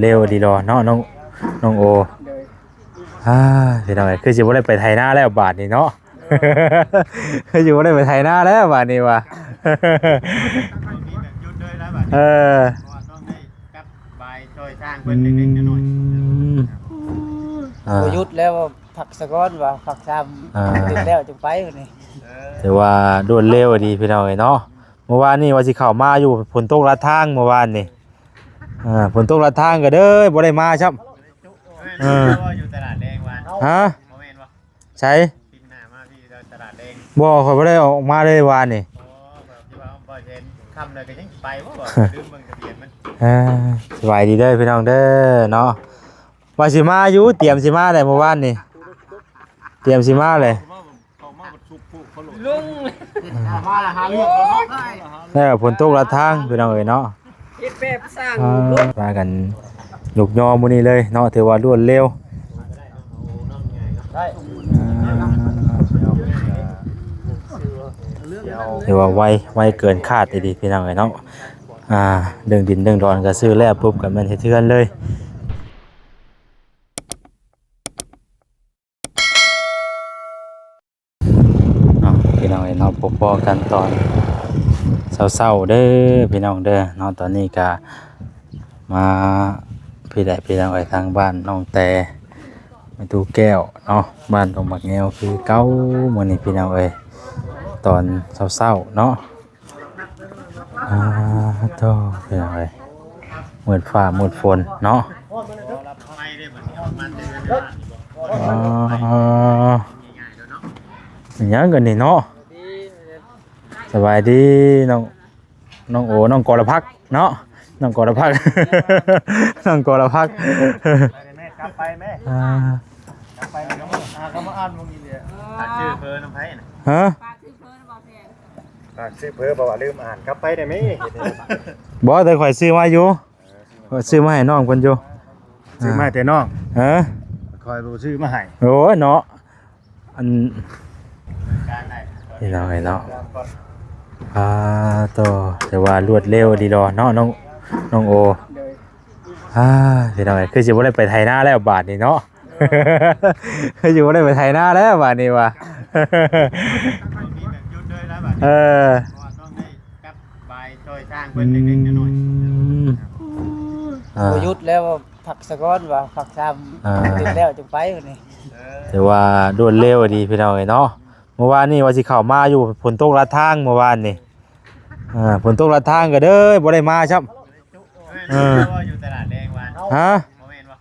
เร็วดีดอเนาะน้องโอพี่น้องคือสิบ่ได้ไปไทยหน้าแล้วบาทนี่เนาะคือสิบ่ได้ไปไทยหน้าแล้วบาทนี่ว่ะเออกับใบช่วยสร้างเพิ่นเล็กๆน้อยบ่หยุดแล้วผักสะก้อนว่าผักซ้ำดึกแล้วจึงไปนี่แต่ว่ารวดเร็วดีพี่น้องเนาะเมื่อวานนี่ว่าสิเข้ามาอยู่ฝนตกลัดทางเมื่อวานนี่ฝนตกลัดทางก็เด้อบ่ได้มาครับอยู่ตลาดแดงวันฮะบ่แม่นบ่ใช่ปีหน้ามาพี่ตลาดแดงบ่ข่อยบ่ได้ออกมาเลยวานนี่แบบที่ว่าบ่เห็นค่ำเลยก็ยังไปบ่ลืมเบิ่งทะเบียนมันสบายดีเด้อพี่น้องเด้อเนาะว่าสิมาอยู่เตรียมสิมาได้เมื่อวานนี่เตรียมสิมาเลยลุงมาละหาเรื่องแล้วฝนตกลัดทางพี่น้องเนาะเฮ็ดแบบสร้างมากันยกยอมื้อนี้เลยเนาะถือว่ารวดเร็วถือว่าไวเกินคาดดีพี่น้องเนาะเรื่องดินเรื่องดอนก็ซื้อแล้วปุ๊บก็มันเฮ็ดเทือนเลยพี่น้องเนาะพบกันตอนเศร้าๆเด้อพี่น้องเด้อเนาะตอนนี้ก็มาพี่น้องทางบ้านน้องแต่มาดูแก้วเนาะบ้านตรงบักแงวคือเก้ามื้อนี้พี่น้องตอนเศร้าๆเนาะโตพี่น้องมืดฟ้ามืดฝนเนาะยังกันนี่เนาะสบายดีน้องโอน้องกรพักเนาะน้องกรพักน้องกรพักแม่กลับไปแม่กลับไปก็มาอ่านมึงนี่เลยชื่อเพิ่นน้ำไผน่ะฮะชื่อเพิ่นบ่ว่าลืมอ่านกลับไปได้มั้ยบ่แต่ข่อยซื้อมาอยู่ซื้อมาให้น้องเพิ่นอยู่ซื้อมาแต่น้องคอยรู้ชื่อมาให้โอ้เนาะอันนี่เนาะโตแต่ว่ารวดเร็วดีดอเนาะน้องโอพี่น้องคือสิบ่ได้ไปไทยหน้าแล้วบาทนี่เนาะคือสิบ่ได้ไปไทยหน้าแล้วบาทนี่ว่ะต้องได้กับใบช่วยสร้างเพิ่นเล็กๆน้อยบ่หยุดแล้วผักสะก้อนว่าผักซ้ำดึกแล้วจึงไปนี่แต่ว่ารวดเร็วดีพี่น้องเนาะเมื่อวานนี่ว่าสิเข้ามาอยู่ฝนตกลัดทางเมื่อวานนี่ฝนตกลัดทางก็เด้อบ่ได้มาครับอยู่ตลาดแดงวันฮะบ่แม่นบ่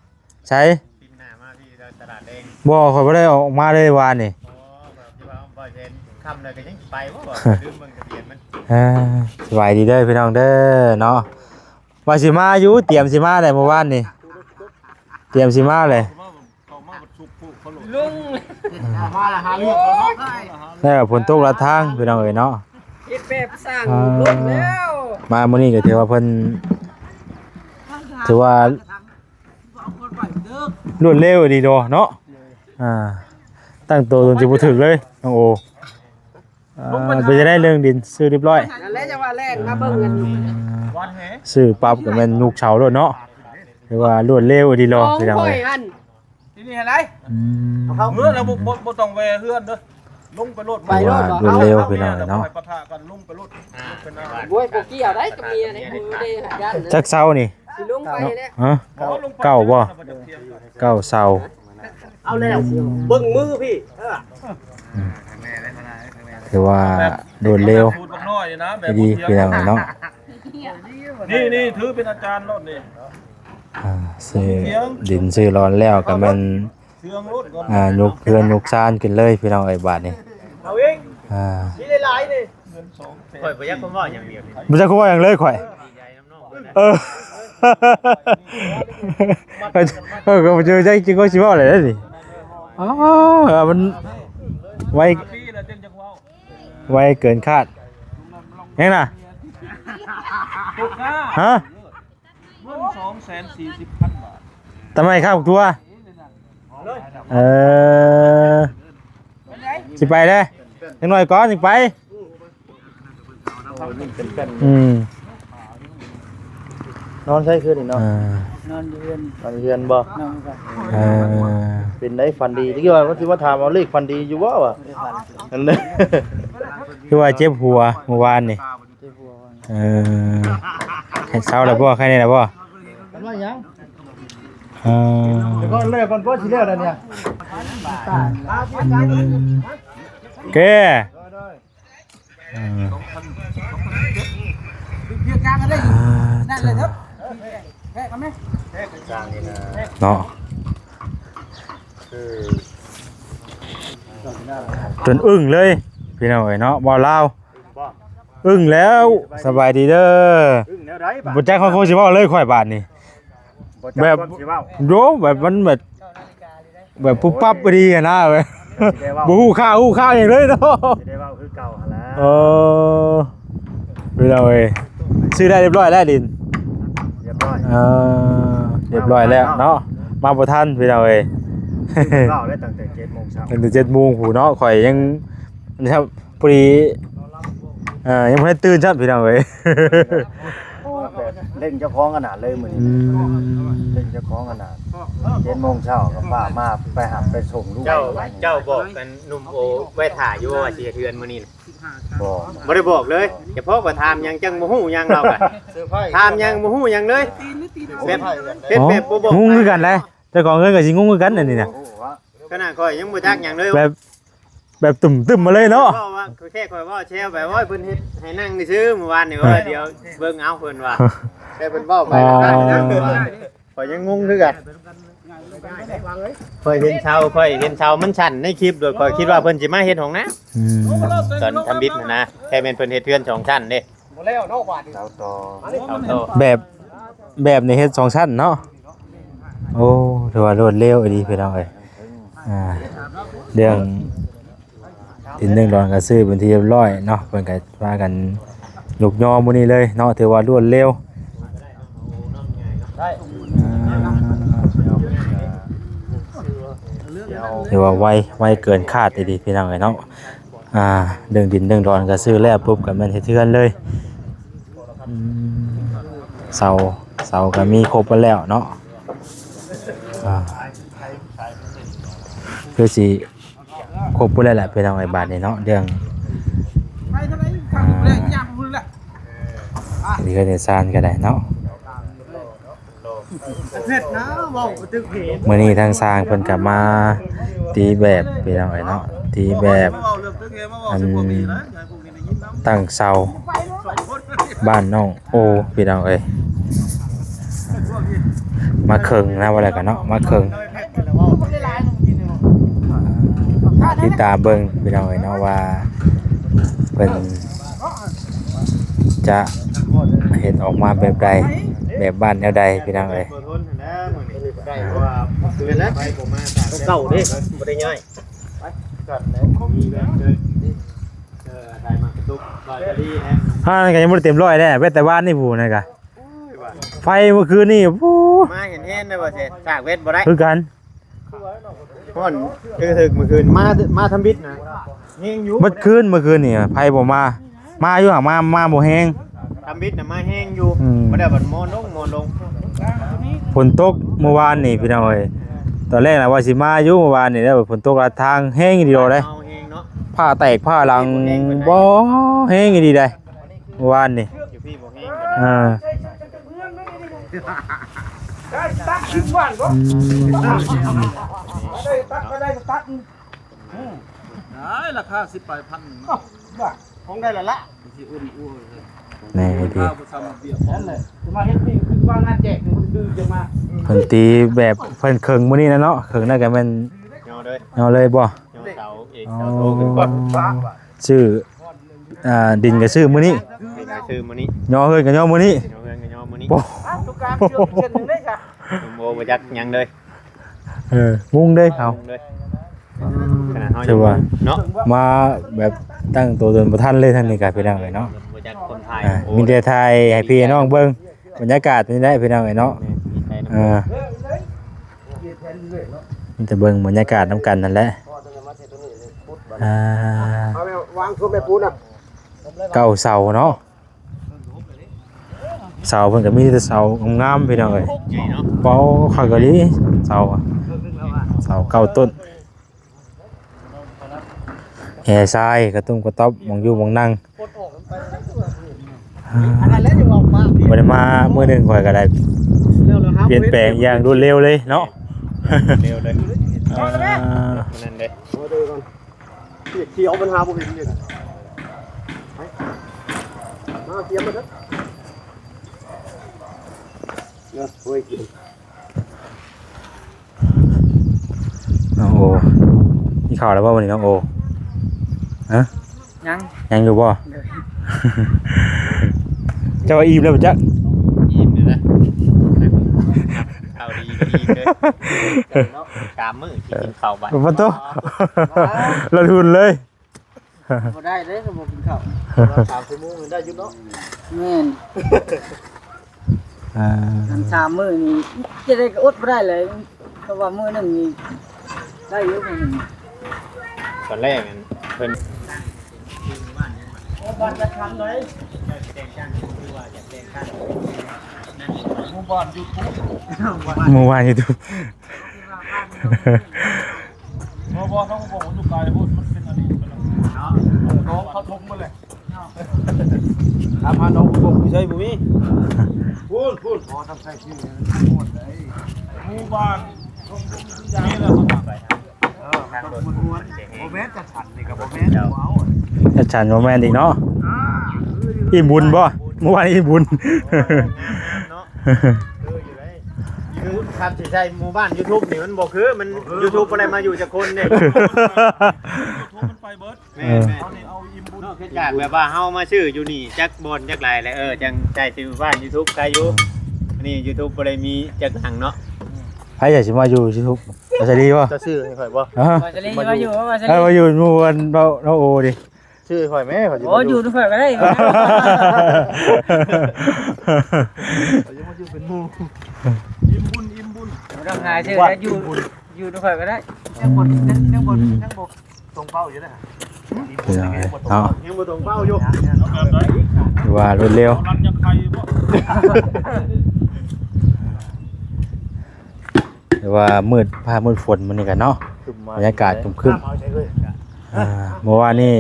ใช่ปีหน้ามาพี่ตลาดแดงบ่ข่อยบ่ได้ออกมาเลยวานนี่แบบที่ว่าบ่เห็นค่ำเลยก็ยังไปบ่ลืมเบิ่งทะเบียนมันสบายดีเด้อพี่น้องเด้อเนาะว่าสิมาอยู่เตรียมสิมาได้เมื่อวานนี่เตรียมสิมาเลยลุงมาละหาเรื่องแล้วฝนตกลัดทางพี่น้องเนาะเฮ็ดแบบสร้างลุงแล้วมามื้อนี้ก็ถือว่าเพิ่นถือว่ารวดเร็วดีดอเนาะตั้งตัวจนสิบ่ถึกเลยน้องโอไปจะได้เรื่องดินซื้อเรียบร้อยนั่นแหละจังว่าแล่นมาเบิ่งกันซื้อปั๊บก็แม่นนุกเฉาโลดเนาะถือว่ารวดเร็วดีดอพี่น้องที่นี่อะไรเฮือนเราบ่ต้องแวเฮือนเด้อลงไปรถไปรถรวดเร็วพี่น้องเนาะปะทะกันลงไปรถโว้ยบ่เกี่ยวได้กับเมียนี่ได้ยันจักเซานี่สิลงไปแล้ฮะเก้าบ่เก้าเซาเอาแล้วเบิ่งมือพี่ถือว่ารวดเร็วดีพี่น้องเนาะนี่ถือเป็นอาจารย์รถนี่ซื้อดินซื้อร้อนแล้วก็มันยกเพื่อนยกซานขึ้นเลยพี่น้องบาทนี่เอาเองนี่หลายๆนี่ข่อยบ่อยากว่าอย่างเดียวบ่จะว่าอย่างเลยข่อยก็บ่เจอใจจริงก็สิว่าอะไรได้สิมันไวเกินคาดยังน่ะฮะ240,000 บาททำไมครับตัวสิไปเลยยังหน่อยก่อนสิไปนอนใช่คืนนี่เนาะ นอนอยู่เรือน มันเฮือนบ่ นอนกัน เออ เป็นได้ฟันดีที่ว่าสิว่าถามเอาเลขฟันดีอยู่บ่วะ ได้ฝัน นั่นเลย คือว่าเจ็บหัวเมื่อวานนี่ เจ็บหัววัน เออใครเศร้าแล้วบ่ใครนี่ล่ะบ่ มันว่าหยัง เออ เดี๋ยวก็เลิกก่อนบ่สิเลิกแล้วเนี่ย แกเออ เพียงกลางกันได้นั่นเลยครับแค่กันไหม จางนี่นะ เนาะ คือ จนอึ้งเลยพี่น้องเอ้ยเนาะบ่ลาว บ่ อึ้งแล้วสบายดีเด้อ อึ้งแนวใดบ่ บ่จักเขาคงสิเว้าเลยข่อยบาดนี่ แบบ สิเว้า โยแบบมันแบบปุ๊บปั๊บพอดีอะนะเว้ย สิได้เว้า บ่ฮู้ข้าวอย่างเลยเนาะ สิได้เว้าคือเก่าหั่นล่ะ เออพี่น้องเอ้ยซื้อได้เรียบร้อยแล้วดิน เรียบร้อย เรียบร้อยแล้วเนาะมาบ่ทันพี่น้องเอ้ย เว้าได้ตั้งแต่7:00 นเช้า ตั้งแต่7 โมงผู้เนาะข่อยยังนะครับพอดียังบ่ได้ตื่นจัดพี่น้องเอ้ย แบบเล่นเจ้าของขนาดเลยมื้อนี้เล่นเจ้าของขนาด7:00 นเช้าก็ป้ามาไปหาไปส่งลูก เจ้าบอกกันหนุ่มโอไว้ถ่ายอยู่ว่าสิเทือนมื้อนี้น่ะ บ่ บ่ได้บอกเลยเฉพาะว่าถามหยังจังบ่ฮู้หยังเราก็ เซอร์ไพรส์ ถามหยังบ่ฮู้หยังเลยแบบเป็นแบบบ่บอก งงคือกันเลยเจ้าของเงินก็สิงงคือกันอันนี้น่ะ โอ้ว่า ขนาดข่อยยังบ่จักหยังเลย แบบตุ่มๆมาเลยเนาะ ว่าว่าแค่ข่อยเว้าแชวแบบว่าเพิ่นเฮ็ดให้นั่งซื่อๆเมื่อวานนี่ว่าเดี๋ยวเบิ่งเอาเพิ่นว่า แต่เพิ่นเว้าไปแล้วกันข่อยยังงงคือกัน ข่อยเห็นชาวมันสั่นในคลิปโดยข่อยคิดว่าเพิ่นสิมาเฮ็ดห้องน้ำตอนทำบิดน่ะนะแค่แม่นเพิ่นเฮ็ดเทือน2ชั้นเด้ เจ้าต่อ เอาโต แบบในเฮ็ด2ชั้นเนาะโอ้ถือว่ารวดเร็วดีพี่น้องเอ้ยเรื่องดินเรื่องดอนก็ซื้อเป็นที่เรียบร้อยเนาะเพิ่นก็ว่ากันยกยอมื้อนี้เลยเนาะถือว่ารวดเร็วถือว่าไวเกินคาดดีพี่น้องเอ้ยเนาะเรื่องดินเรื่องดอนก็ซื้อแล้วปุ๊บก็แม่นเฮ็ดเทือนเลยเสาก็มีครบแล้วเนาะคือสิครบหมดแล้วแหละพี่น้องไอ้บาทนี่เนาะเรื่องนี่ก็ได้ซานก็ได้เนาะมื้อนี้ทางสร้างเพิ่นก็มาตีแบบพี่น้องไอ้เนาะตีแบบอันตั้งเสาบ้านน้องโอพี่น้องเอ้ยมาเคิงนะว่าอะไรกันเนาะมาเคิงติดตามเบิ่งพี่น้องเอ้ยเนาะว่าเพิ่นจะเฮ็ดออกมาแบบใดแบบบ้านแนวใดพี่น้องเอ้ย บ่ทนนะมื้อนี้ได้เพราะว่าคือแล้วไปผมมาเก่าเด้บ่ได้ย่อย กันแล้ว มีแบบถ่ายมากระตุกลอยกะลี่นะ ก็ยังบ่ได้เต็มร้อยแน่เว้แต่บ้านนี่ผู้นั่นก็ไฟเมื่อคืนนี่โอ้ มาเห็นได้บ่เสร็จสากเวทบ่ได้ คือกัน พ่อนถึกเมื่อคืนมาทำบิดนะเฮงอยู่ เมื่อคืนนี่ไฟบ่มาอยู่ห่างมาบ่แฮง ทำบิดน่ะมาเฮงอยู่ อืม บ่ได้บัดมอนลง ฝนตกเมื่อวานนี่พี่น้องเอ้ยตอนแรกน่ะว่าสิมาอยู่เมื่อวานนี่แล้วฝนตกลาดทางแห้งอีหลีโดเลย เอาเฮงเนาะ ผ้าแตกผ้าหลังบ่แห้งอีหลีได้เมื่อวานนี่ อยู่พี่บ่เฮง ราคา10ไปพัน คงได้ละ ที่อ้วนอ้วนเลย นี่ดี ข้าวทำเบียร์นั่นเลยจะมาเฮ็ดนี่คือว่างานแจกคือจะมา เพิ่นตีแบบเพิ่นเคิงมื้อนี้นะเนาะเคิงน่าจะแม่น ยอเลย เอาเลยบ่ ยอเสาเอกเสาโตขึ้นก่อน ชื่อดินก็ชื่อมื้อนี้ เป็นกระชื่อมื้อนี้ ยอเฮือนก็ยอมื้อนี้ ยอเฮือนก็ยอมื้อนี้ บ่ ทุกการเชื่อเช่นนึงได้ค่ะ โมบ่จักหยังเลย งงเด้เขา เลยขนาดเฮา ถือว่า เนาะ มาแบบตั้งตัวตนบ่ทันเลยท่านนี่ก็พี่น้องเอ้ยเนาะ บ่จักคนไทย มีแต่ถ่ายให้พี่น้องเบิ่งบรรยากาศนี่ได้พี่น้องเอ้ยเนาะมีแต่เบิ่งบรรยากาศนํกันนั่นแหละเอาไปวางทั่วแม่ปูน่ะ เก้าเสาเนาะ เสาเพิ่นก็มีแต่เสางามๆพี่น้องเอ้ย ใหญ่เนาะ เป้าข้อยก็ดีเสาอะเสาเก้าต้นแห่ทรายกระตุ้มกระต๊อบหมองอยู่หมองนั่ง อันนั้นแล้วอยู่ออกมา บ่ได้มามื้อหนึงข่อยก็ได้ เร็วๆครับ เปลี่ยนแปลงอย่างรวดเร็วเลยเนาะ เร็วเลย อ่า นั่นเด้ มาดูก่อนเขียวปัญหาบ่เห็นเลยมาเขียวมาเด้อเนาะโอ้ยกิน น้องโอมีข่าวแล้วบ่วันนี้น้องโอฮะ ยัง ยังอยู่บ่ เจ้าว่าอิ่มแล้วบ่จ๊ะ ยิ้มอยู่นะเอาดีเลยกามมือที่กินข้าวบัด บ่โตละทุนเลย บ่ได้เลยก็บ่กินข้าว 3 ชั่วโมงได้อยู่เนาะ แม่น อ่า อัน3มื้อนี่จะได้ก็อดบ่ได้เลยเพราะว่ามื้อหนึงนี่ได้อยู่มื้อหนึง ตอนแรกนั้นเพิ่น บ้านจะทำเลยหมู่บ้านอยู่ปุ๊บ เมื่อวานอยู่ดู บ่ต้องบอกว่าอยู่ไกลพูดมันเป็นอันนี้น้องเขาทงมาเลยถามหาน้องบ่ใช่บ่มีพูดพอทำใส่ชื่อหมดเลยหมู่บ้านนี่แหละครับโมเมนต์จะฉันนี่กับโมเมนต์เอา จะฉันโรแมนอีกเนาะอิ่มบุญบ่เมื่อวานอิ่มบุญ เนาะอยู่ได้ยูทูบครับสิใช่หมู่บ้าน YouTube นี่มันบ่คือมัน YouTube บ่ได้มาอยู่จักคนนี่ มันไปเบิด แม่นๆ เอานี่เอาอิ่มบุญ เนาะคือจากแบบว่าเฮามาชื่ออยู่นี่จักบนจักหลายแล้วจังใจชื่อบ้าน YouTube ใครอยู่อันนี้ YouTube บ่ได้มีจักหลังเนาะ ใครอยากสิมาอยู่สิทุกจะดีบ่ จะซื้อให้ข่อยบ่ ฮะ ว่าจะเล่นมาอยู่ว่าจะ เอ้ เล่ ย น มาอยู่หมู่วันเราโอดิ ชื่อข่อยแม่ข่อย โอ้อยู่ทุกคนก็ได้ ข่อยจะมาอยู่เป็นหมู่อิ่มบุญ ทำงานชื่อแล้วอยู่ทุกคนก็ได้ยังบนตรงเป้าอยู่นะ เนาะ ยังบ่ตรงเป้าอยู่ ถือว่ารวดเร็ว รันยังใครบ่ หรือว่ามืดผ้ามืดฝนมันนี่กันเนาะบรรยากาศครึ้มๆเมื่อวานนี่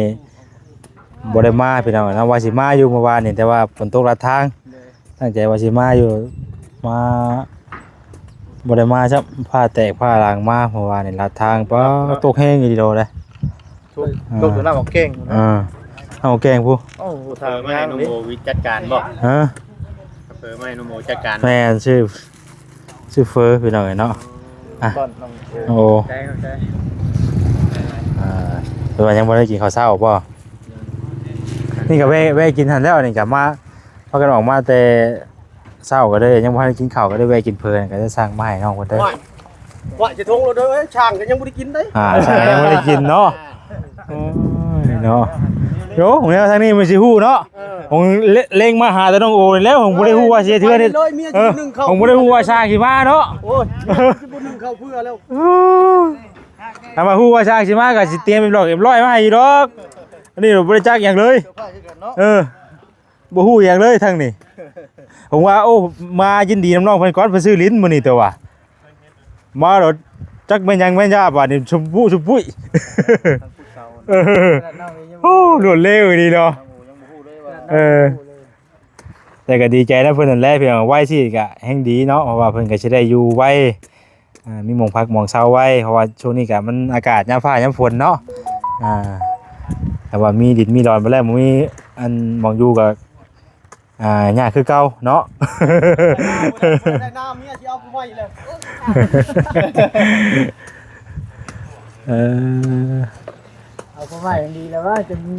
บ่ได้มาพี่น้องนะว่าสิมาอยู่เมื่อวานนี่แต่ว่าฝนตกลัดทางตั้งใจว่าสิมาอยู่มาบ่ได้มาซับผ้าแตกผ้าลางมาเมื่อวานนี่ลัดทางป้าตกแห้งอีหลีโดเลย ลูกตัวน้าบอกเก่ง เอาแกงผู้ โอ้โห เออไม่ให้น้องโมวิจัดการบ่ ฮะ เออไม่ให้น้องโมจัดการ แม่นชื่อเฟอร์พี่น้องเนาะอ่ะ ตอนน้อง โอ้ ใช่ใช่ แต่ว่ายังบ่ได้กินข้าวเช้าป่ะนี่ก็แวะกินทันแล้วนี่กลับมาพากันออกมาแต่เช้าก็ได้ยังบ่ได้กินข้าวก็ได้แวะกินเพลินก็จะสั่งมาให้น้องเพิ่นได้ ว่าจะทงเราเด้อช่างก็ยังบ่ได้กินได้ ใช่ยังบ่ได้กินเนาะโอ้ยเนาะโยผมเนี่ยทางนี้มันสิฮู้เนาะผมเล็งมาหาแต่น้องโอนี่แล้วผมบ่ได้ฮู้ว่าสิเทื่อนี่ เลยเมียสินึงเข้า ผมบ่ได้ฮู้ว่าชาสิมาเนาะ โอ้ยสิบ่นึงเข้าเพื่อแล้ว ถ้ามาฮู้ว่าชาสิมาก็สิเตรียมเป็นดอกเอ็มร้อยมาให้อยู่ดอกอันนี้เราบ่ได้จักหยังเลย บ่ฮู้หยังเลยทางนี้ผมว่าโอ้มายินดีน้ำน้องเพิ่นก่อนเพิ่นซื้อลิ้นมื้อนี้ตัวว่ามาแล้วจักแม่นหยังแม่นยาบาดนี่ชมพู่ชมปุ้ยโอ้รวดเร็วดีเนาะแต่ก็ดีใจนะเพิ่นนั่นแหละเพียงไว้สิก็แฮงดีเนาะเพราะว่าเพิ่นก็สิได้อยู่ไว้มีหม่องพักหม่องเช้าไว้เพราะว่าช่วงนี้ก็มันอากาศยามฟ้ายามฝนเนาะแต่ว่ามีดินมีดอนไปแล้วบ่มีอันหม่องอยู่ก็ยากคือเก่าเนาะ ได้น้ำเมียสิเอากูไว้เลย เอาเข้ามาอย่างดีแล้วว่าจะมี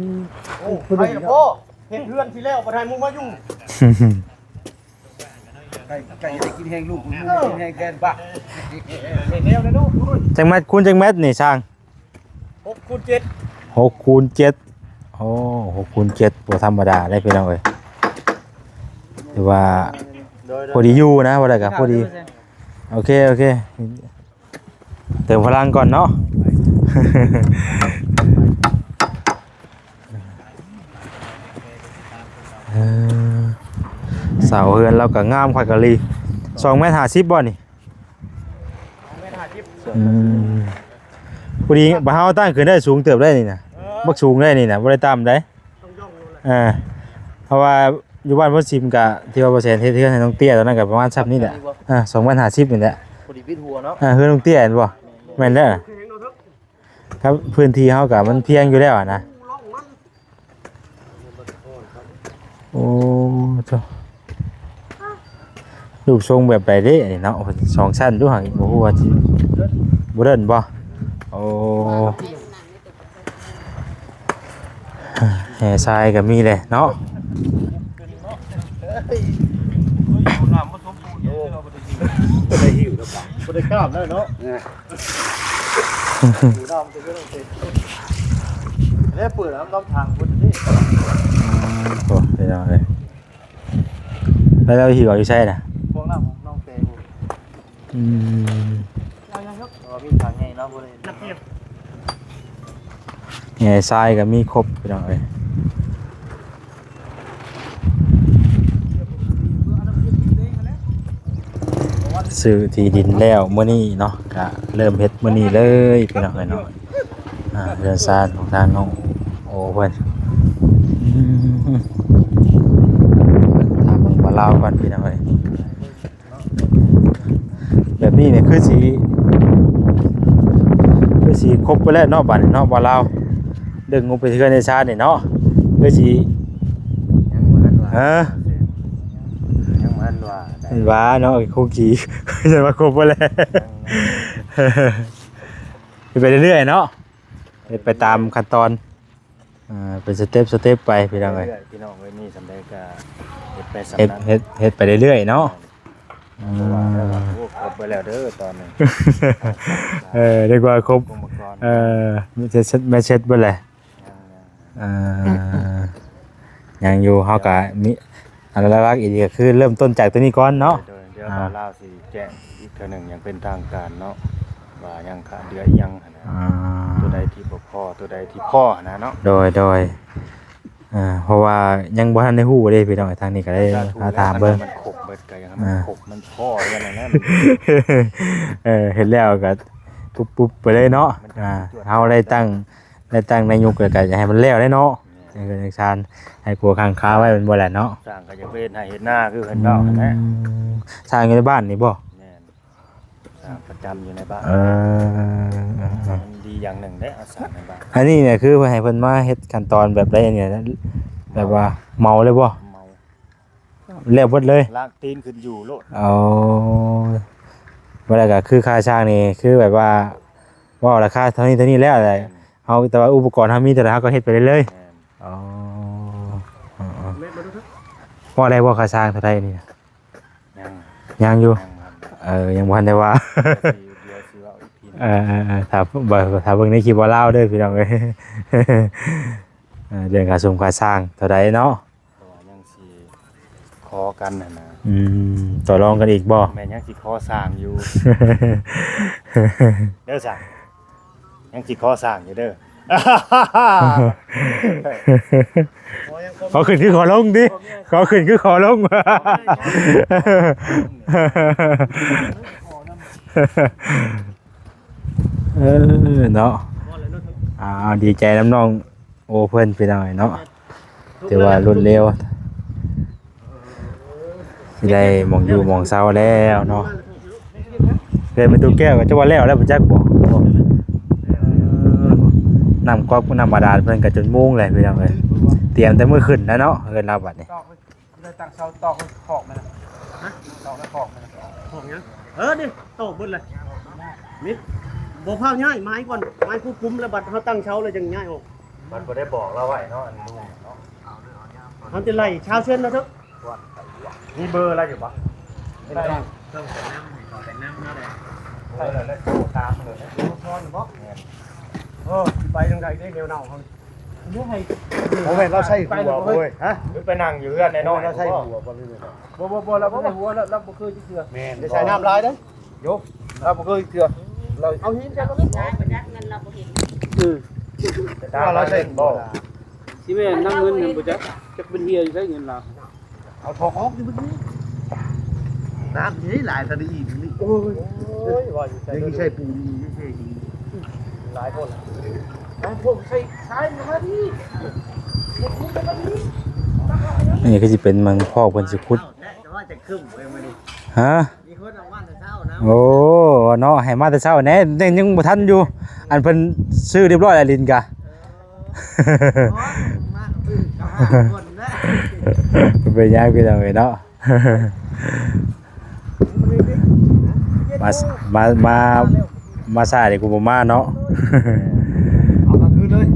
โอ้ไปแล้วพ่อเฮ็ดเรือนสิแล้วบ่ได้มึงมายุ่ง ไก่จะกินแห้งลูกกินแห้งแกนปะ เฮ็ดแล้วนะลูก จังแมตคุณจังแมตนี่ช่าง 6 คูณ 7 6 คูณ 7โอ้6 คูณ 7บ่ธรรมดาได้พี่น้องเอ้ยถือว่าพอดีอยู่นะว่าได้ก็พอดีโอเคเติมพลังก่อนเนาะ ส เสาเฮือนเราก็งามข่อยกะลี2.50 เมตรบ่นี่อืมพอดีบ่เฮาตั้งขึ้นได้สูงเติบได้นี่น่ะบักสูงได้นี่น่ะบ่ได้ต่ำได้เพราะว่าอยู่บ้านพ่อซิมก็ที่ว่าบ่แสนเฮ็ดเฮือนให้น้องเตี้ยตอนนั้นก็ประมาณซับนี่แหละ2.50 นี่แหละ พอดีวิดหัวเนาะ เฮือนน้องเตี้ยเห็นบ่แม่นเด้อครับพื้นที่เฮาก็มันเพียงอยู่แล้วอะนะโอ้โธ่ลูกทรงแบบใดเด้นี่เนาะ2ชั้นดูหั่นบ่ฮู้ว่าสิบ่เดินบ่โอ้แห่ทรายก็มีเลยเนาะ น้ำมันสมบูรณ์อยู่เราบ่ได้หิวแล้วป่ะบ่ได้กล้ามแล้วเนาะดูน้ำจะก็ต้องเต็มแล้วเปิดน้ำทางพุ่นนี่ โอ้ไปเอาเลยแล้วเราหิวอยู่ใช่น่ะ พวกน้ำของน้องเตง เรามีทางไงเนาะบ่ได้นักเรียน แห่ทรายก็มีครบไปเอาเลยซื้อที่ดินแล้วมื้อนี้เนาะก็เริ่มเฮ็ดมื้อนี้เลยไปเอาเลยเนาะเรือนซานของทางน้องโอ้เพิ่นถามเบิ่งว่าลาวก่อนพี่น้องเอ้ยแบบนี้เนี่ยคือสิครบไปแล้วเนาะบัดนี้เนาะบ่ลาวดึงงบไปเทื่อในชาตินี่เนาะคือสิ ยังบ่ทันว่า ฮะ ยังบ่ทันว่าได้ เห็นว่าเนาะคุกกี้จะมาครบไปแล้วไปเรื่อยๆเนาะไปตามขั้นตอนเป็นสเต็ปไปพี่น้องเอ้ย พี่น้องเอ้ยนี่สำาได้ก็เฮ็ดไปสำ เฮ็ด นั้น เฮ็ดเฮ็ดไปเรื่อยๆเนาะ เพราะว่าแล้วว่าโอ้ครบไปแล้วเด้อตอนนี้ เรียกว่าครบ อุปกรณ์ แม่เช็ดเบิดแหละยังอยู่เฮาก็มีอันหลักๆอีกก็คือเริ่มต้นจากตัวนี้ก่อนเนาะ เดี๋ยวบ่าวลาวสิแจ้งอีกเทื่อหนึงอย่างเป็นทางการเนาะว่ายังขาดเหลืออีหยังหั่นนะตัวใดที่บ่พอตัวใดที่พอหั่นนะเนาะ โดยเพราะว่ายังบ่ทันได้ฮู้เด้พี่น้องทางนี้ก็ได้หาถามเบิ่ง มันขบเบิดก็ยังมันขบมันพออย่างนั้นนะ เห็นแล้วก็ปุ๊บไปเลยเนาะเฮาได้ตั้งในยุคแล้วก็อยากให้มันแล้วได้เนาะนี่คือจังซั่นให้กลัวข้างคาไว้มันบ่แหละเนาะ สร้างก็จะเป็นให้เฮ็ดหน้าคือเพิ่นเนาะนะ สร้างอยู่ในบ้านนี่บ่ แม่นสร้างประจำอยู่ในบ้าน มันดีอย่างหนึ่งได้เอาสร้างในบ้าน อันนี้เนี่ยคือให้เพิ่นมาเฮ็ดขั้นตอนแบบใดเนี่ยแบบว่าเมาเลยบ่ เมา แล้วเบิดเลย ลากตีนขึ้นอยู่โลด เอาบ่ได้ก็คือค่าช่างนี่คือแบบว่าราคาเท่านี้แล้วอะไรเฮาแต่ว่าอุปกรณ์เฮามีแต่ละเฮาก็เฮ็ดไปเรื่อย แม่น ๆอ๋อว่าได้บ่ค่าช่างเท่าใดนี่ ยัง ยังอยู่ ครับ ยังบ่ทันได้ว่า เดี๋ยวสิว่าอีกที ถ้าเบิ่งในคลิปว่าลาวเด้อพี่น้องเอ้ย เรื่องค่าส่งค่าสร้างเท่าใดเนาะ เพราะว่ายังสิขอกันน่ะนะ ต่อรองกันอีกบ่ แม่นยังสิขอสร้างอยู่ เด้อสั่งยังสิขอสร้างอยู่เด้อ ขอขึ้นคือขอลงดิขอขึ้นคือขอลง เนาะดีใจน้ำน้องโอเพิ่นไปหน่อยเนาะแต่ว่ารวดเร็วสิได้มองอยู่มองเศร้าแล้วเนาะเคยเป็นตู้แก้วก็จะว่าแล้วบ่จักบ่น้ำก๊อกน้ำบาดาลเพิ่นก็จนมุ่งเลยพี่น้องเอ้ยเตรียมแต่มื้อขึ้นแล้วเนาะเอิ้นเราบัดนี้ ตอกได้ตั้งเสาตอกขอกมันน่ะฮะตอกแล้วขอกมันขอกยังนี่ตอกเบิดเลยมิดบ่พาง่ายไม้ก่อนไม้คุ้มแล้วบัดเฮาตั้งเสาเลยจังง่ายออกมันบ่ได้บอกเราไว้เนาะอันนี้เนาะเฮาจะไล่ชาวเชิญเนาะทึกมีเบอร์อะไรอยู่ปะไม่ได้ต้องแต่น้ำขอแต่น้ำเนาะได้ใช่แล้วโทรตามเลยนะพรบ่ไปทางใดได้เร็วเน่าเฮาบ่ให้บ่แม่นเราใช้หัวบ่เว้ยฮะไปนั่งอยู่เฮือนแน่นอนเราใช้หัวบ่เลยบ่เราบ่ได้หัวแล้วเราบ่เคยเชื่อแม่นได้ใช้น้ำลายเด้โยเราบ่เคยเชื่อเราเอาหินใส่บ่ได้บ่ได้เงินเราบ่เห็นเราใช้บ่สิแม่นนำเงินบ่จักเป็นเฮียอยู่ได้เงินเราเอาทองออกอยู่เมื่อกี้ น้ำนี้หลายทะเลอีกนี่โอ้ยว่าอยู่ใช่ใช่ปูนี่ใช่หลายคนผมใช้มาดิ นี่ก็สิเป็นเมืองพ่อเพิ่นสิขุด แต่ว่าจะขึ้นไปมาดิ ฮะ มีคนออกมาแต่เช้านะ โอ้เนาะให้มาแต่เช้าแน่ยังบ่ทันอยู่ อันเพิ่นซื้อเรียบร้อยแล้วลินกะ มาตื่นกับคนนะ เป็นยังพี่น้องเอ้ยเนาะ มาซาเดี๋ยวกูบ่มาเนาะ เอากลางคืนเลย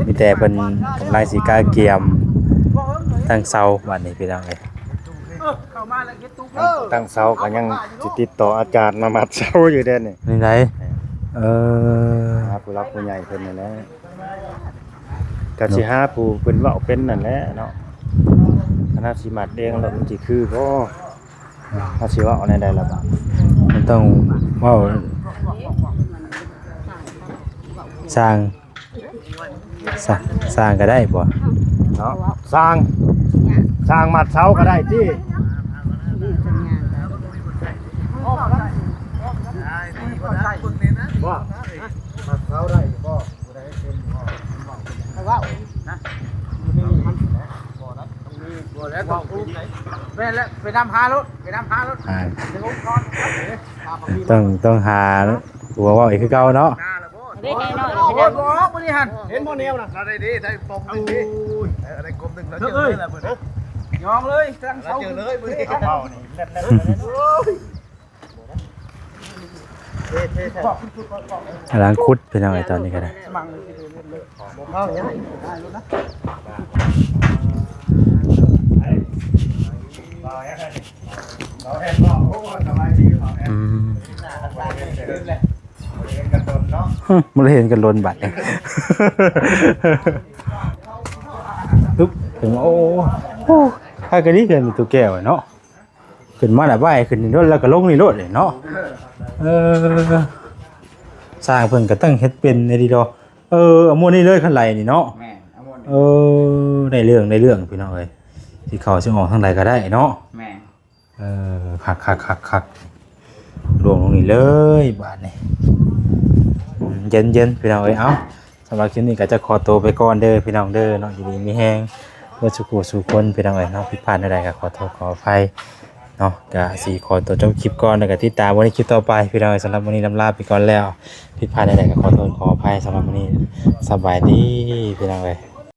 มีแต่เพิ่นกำลังสิกาเกียมทั้งเสาบัดนี้พี่น้องเอ้ย เข้ามาแล้วเก็บตุ๊ก ตั้งเสาก็ยังสิติดต่ออาจารย์มามัดเสาอยู่เด้นี่ นี่ไดเออ หาผู้รับผู้ใหญ่เพิ่นนั่นแหละก็สิหาผู้เพิ่นเว้าเป็นนั่นแหละเนาะคณะสิมัดเองแล้วมันสิคือบ่เฮาสิเว้าในใดล่ะบัด มันต้องเว้าสร้างสร้างก็ได้บ่ เนาะสร้างมัดเสาก็ได้ติว่ามัดเสาได้บ่ผู้ใดเป็นบ่ ว่านะบ่แล้วต้องแม่แล้วไปนำหารถไปนำหารถ อ่า เดี๋ยวผมก่อน ต้องหาหัวเว้าอีกคือเก่าเนาะ ได้แน่นอน โอ้ยบอกบ่นี่หั่นเห็นบ่แนวน่ะเราได้ดีได้ปมนึงดิได้กลมนึงแล้วเจอเลยล่ะเพิ่นยองเลยตั้งเสาเจอเลยมื้อนี้ เว้านี่แล่นๆ โอ้ย กำลังขุดพี่น้องเอ้ยตอนนี้ก็ได้ สมังเลยเลยบ่เข้าใหญ่ได้แล้วนะ อืมมันเห็นกันลนบัตรเนี่ยปึ๊บถึงโอ้ถ้ากันนี้เกินตัวแก้วเนาะขึ้นมาแล้วใบขึ้นนี่รถแล้วก็ลงนี่รถเลยเนาะสร้างเพิ่นก็ตั้งเฮ็ดเป็นในดีดอเอาหมดนี่เลยคันไหลนี่เนาะได้เรื่องพี่น้องเอ้ยสิเข้าสิออกทางใดก็ได้เนาะ แม่ คักรวมลงนี่เลยบาทนี่เย็นพี่น้องเอ้ยเอ้าสำหรับคลิปนี้ก็จะขอตัวไปก่อนเด้อพี่น้องเด้อเนาะอยู่ดีมีแฮงเพื่อสุขสู่คนพี่น้องเอ้ยเนาะผิดพลาดใดๆก็ขอโทษขออภัยเนาะก็สิขอตัวจบคลิปก่อนแล้วก็ติดตามวันนี้คลิปต่อไปพี่น้องเอ้ยสำหรับวันนี้ลำลาไปก่อนแล้วผิดพลาดใดๆก็ขอโทษขออภัยสำหรับวันนี้สบายดีพี่น้องเอ้ย